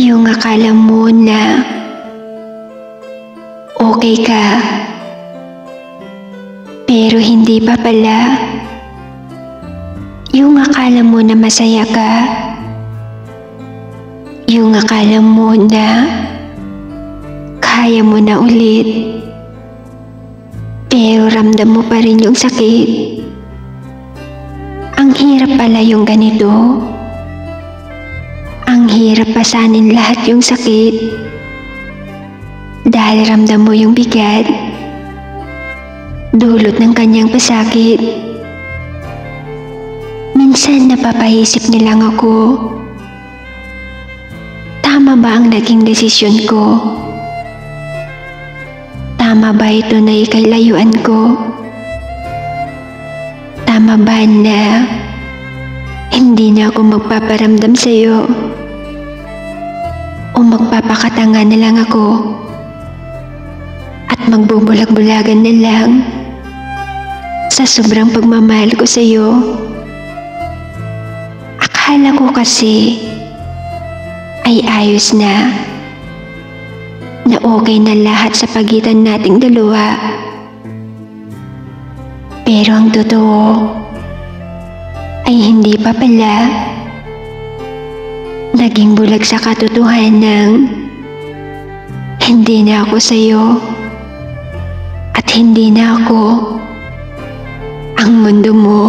Yung akala mo na okay ka, pero hindi pa pala. Yung akala mo na masaya ka, yung akala mo na kaya mo na ulit, pero ramdam mo pa rin yung sakit. Ang hirap pala yung ganito. Ang hirap pasanin lahat yung sakit. Dahil ramdam mo yung bigat, dulot ng kanyang pasakit. Minsan napapaisip nilang ako, tama ba ang naging desisyon ko? Tama ba ito na ikailayuan ko? Tama ba na hindi na ako magpaparamdam sa'yo? O magpapakatanga na lang ako at magbubulag-bulagan na lang sa sobrang pagmamahal ko sa'yo? Akala ko kasi ay ayos na okay na lahat sa pagitan nating dalawa. Pero ang totoo ay hindi pa pala. Naging bulag sa katotohanan. Hindi na ako sa'yo at hindi na ako ang mundo mo.